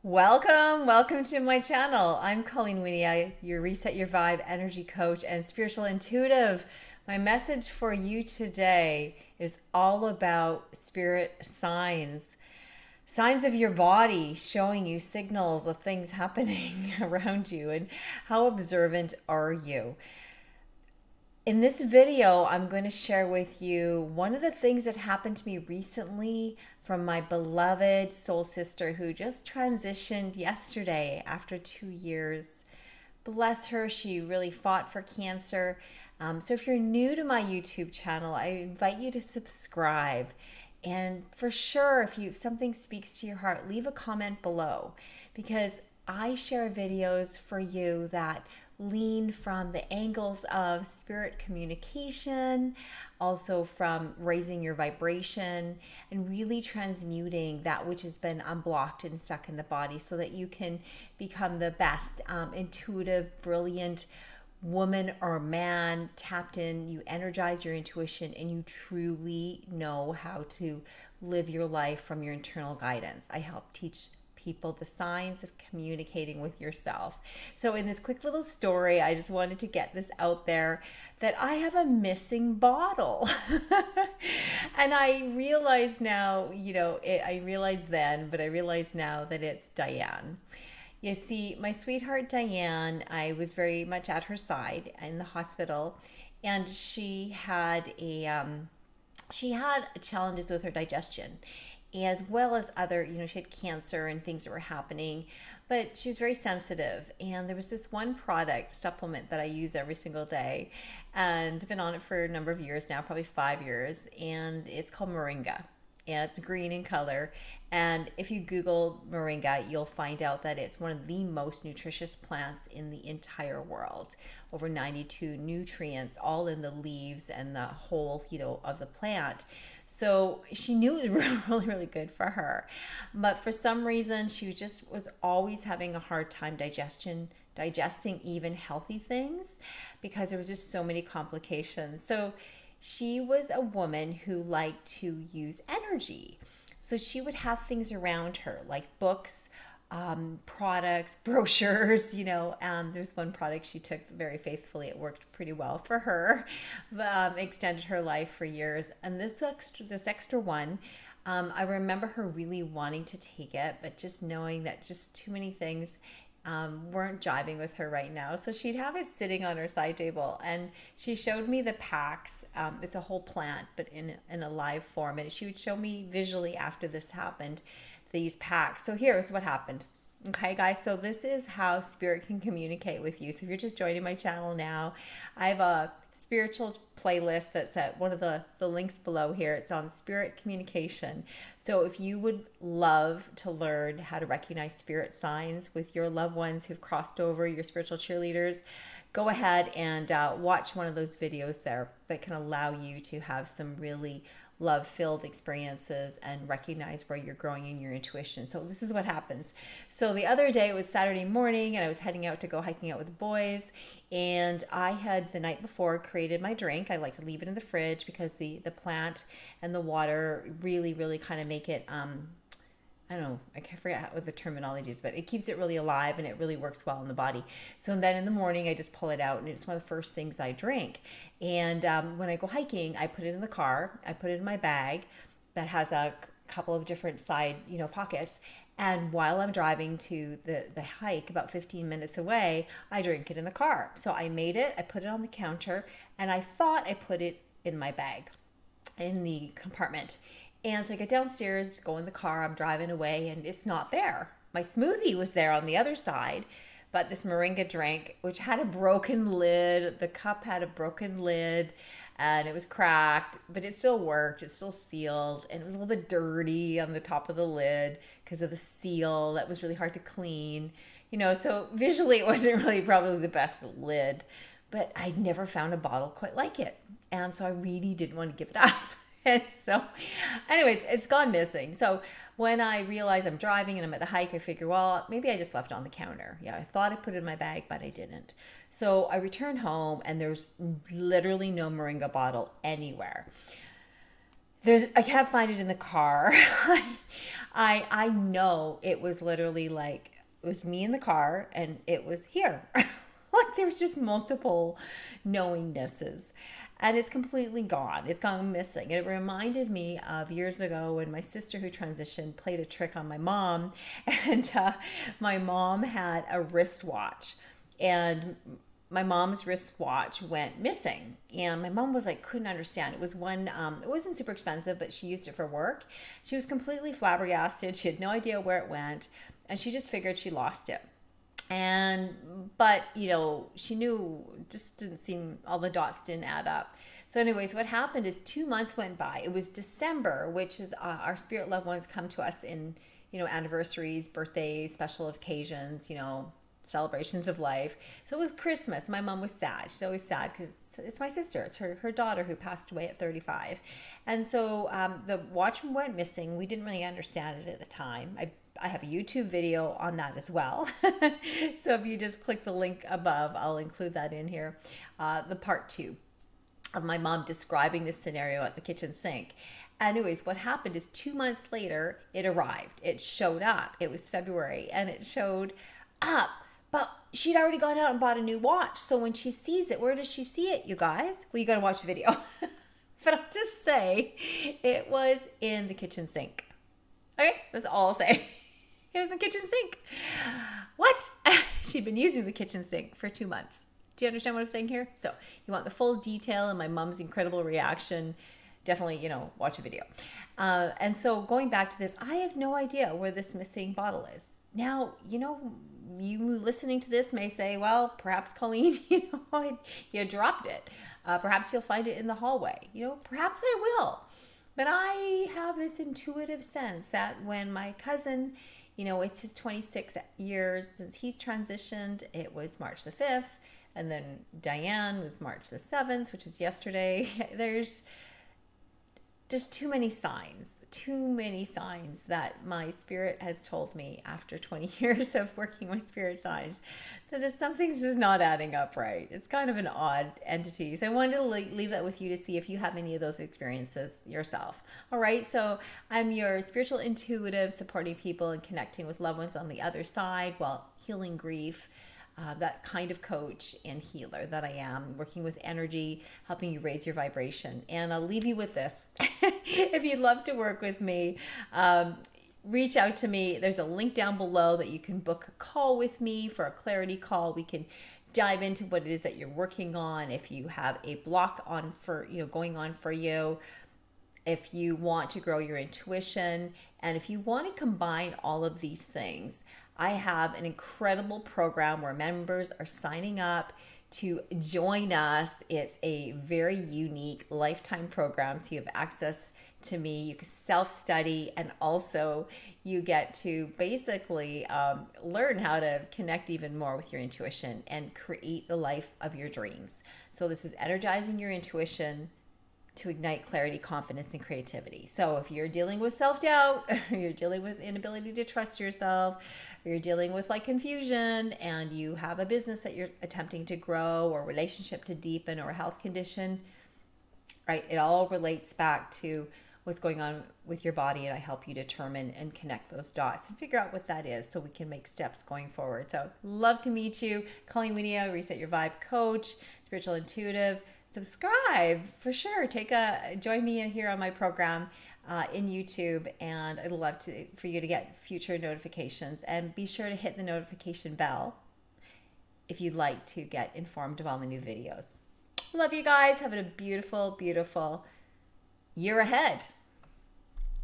Welcome to my channel. I'm Colleen Wynia, your Reset Your Vibe energy coach and spiritual intuitive. My message for you today is all about spirit signs. Signs of your body showing you signals of things happening around you, and how observant are you? In this video, I'm going to share with you one of the things that happened to me recently from my beloved soul sister who just transitioned yesterday after 2 years. Bless her, she really fought for cancer. So if you're new to my YouTube channel, I invite you to subscribe. And for sure, if something speaks to your heart, leave a comment below, because I share videos for you that lean from the angles of spirit communication, also from raising your vibration and really transmuting that which has been unblocked and stuck in the body so that you can become the best intuitive, brilliant woman or man, tapped in. You energize your intuition and you truly know how to live your life from your internal guidance. I help teach people the signs of communicating with yourself. So in this quick little story, I just wanted to get this out there that I have a missing bottle. And I realize now, I realized then, but I realize now that it's Diane. You see, my sweetheart Diane, I was very much at her side in the hospital, and she had challenges with her digestion, as well as other, she had cancer and things that were happening, but she was very sensitive. And there was this one product supplement that I use every single day, and I've been on it for a number of years now, probably 5 years, and it's called Moringa. And it's green in color. And if you Google moringa, you'll find out that it's one of the most nutritious plants in the entire world. Over 92 nutrients, all in the leaves and the whole, of the plant. So she knew it was really, really good for her. But for some reason, she was always having a hard time digesting even healthy things, because there was just so many complications. So she was a woman who liked to use energy. So she would have things around her, like books, products, brochures, there's one product she took very faithfully. It worked pretty well for her, extended her life for years. And this extra one, I remember her really wanting to take it, but just knowing that just too many things weren't jiving with her right now. So she'd have it sitting on her side table, and she showed me the packs. It's a whole plant, but in a live form. And she would show me visually after this happened, these packs. So here's what happened. Okay, guys, so this is how spirit can communicate with you. So if you're just joining my channel now, I have a spiritual playlist that's at one of the links below here. It's on spirit communication. So if you would love to learn how to recognize spirit signs with your loved ones who've crossed over, your spiritual cheerleaders, go ahead and watch one of those videos there that can allow you to have some really love-filled experiences and recognize where you're growing in your intuition. So this is what happens. So the other day, it was Saturday morning, and I was heading out to go hiking out with the boys, and I had the night before created my drink. I like to leave it in the fridge because the plant and the water really, really kind of make it I don't know, I can't forget what the terminology is, but it keeps it really alive and it really works well in the body. So then in the morning, I just pull it out, and it's one of the first things I drink. And when I go hiking, I put it in the car. I put it in my bag that has a couple of different side, pockets. And while I'm driving to the hike, about 15 minutes away, I drink it in the car. So I made it, I put it on the counter, and I thought I put it in my bag, in the compartment. And so I get downstairs, go in the car, I'm driving away, and it's not there. My smoothie was there on the other side, but this moringa drink, which had a broken lid, the cup had a broken lid, and it was cracked, but it still worked. It's still sealed, and it was a little bit dirty on the top of the lid because of the seal. That was really hard to clean. So visually it wasn't really probably the best lid, but I'd never found a bottle quite like it. And so I really didn't want to give it up. And so anyways, it's gone missing. So when I realize I'm driving and I'm at the hike, I figure, well, maybe I just left it on the counter. Yeah, I thought I put it in my bag, but I didn't. So I return home, and there's literally no moringa bottle anywhere. I can't find it in the car. I know it was literally like, it was me in the car and it was here. Like there was just multiple knowingnesses. And it's completely gone. It's gone missing. It reminded me of years ago when my sister who transitioned played a trick on my mom. And my mom had a wristwatch. And my mom's wristwatch went missing, and my mom was like, couldn't understand. It was one, it wasn't super expensive, but she used it for work. She was completely flabbergasted. She had no idea where it went, and she just figured she lost it. But she knew, just didn't seem, all the dots didn't add up. So anyways, what happened is 2 months went by. It was December, which is our spirit loved ones come to us in, anniversaries, birthdays, special occasions, celebrations of life. So it was Christmas. My mom was sad. She's always sad because it's my sister. It's her daughter who passed away at 35. And so the watch went missing. We didn't really understand it at the time. I have a YouTube video on that as well. So if you just click the link above, I'll include that in here. The part 2 of my mom describing this scenario at the kitchen sink. Anyways, what happened is 2 months later, it arrived. It showed up. It was February, and it showed up. But she'd already gone out and bought a new watch. So when she sees it, where does she see it, you guys? Well, you got to watch the video. But I'll just say it was in the kitchen sink. Okay, that's all I'll say. It was in the kitchen sink. What? She'd been using the kitchen sink for 2 months. Do you understand what I'm saying here? So you want the full detail and my mom's incredible reaction, definitely, watch a video. And so going back to this, I have no idea where this missing bottle is. Now, you listening to this may say, well, perhaps Colleen, you dropped it. Perhaps you'll find it in the hallway. Perhaps I will. But I have this intuitive sense that when my cousin, it's his 26 years since he's transitioned. It was March the 5th. And then Diane was March the 7th, which is yesterday. There's just too many signs that my spirit has told me after 20 years of working with spirit signs that something's just not adding up right. It's kind of an odd entity. So I wanted to leave that with you to see if you have any of those experiences yourself. All right. So I'm your spiritual intuitive, supporting people and connecting with loved ones on the other side while healing grief. That kind of coach and healer that I am, working with energy, helping you raise your vibration. And I'll leave you with this. If you'd love to work with me, reach out to me. There's a link down below that you can book a call with me for a clarity call. We can dive into what it is that you're working on. If you have a block going on for you, if you want to grow your intuition, and if you want to combine all of these things, I have an incredible program where members are signing up to join us. It's a very unique lifetime program. So you have access to me, you can self-study, and also you get to basically learn how to connect even more with your intuition and create the life of your dreams. So this is energizing your intuition to ignite clarity, confidence, and creativity. So if you're dealing with self-doubt, or you're dealing with inability to trust yourself, or you're dealing with confusion, and you have a business that you're attempting to grow, or relationship to deepen, or a health condition, right? It all relates back to what's going on with your body, and I help you determine and connect those dots and figure out what that is so we can make steps going forward. So love to meet you. Colleen Wynia, Reset Your Vibe coach, spiritual intuitive. Subscribe for sure. Join me in here on my program in YouTube, and I'd love for you to get future notifications, and be sure to hit the notification bell if you'd like to get informed of all the new videos. Love you guys. Have a beautiful, beautiful year ahead.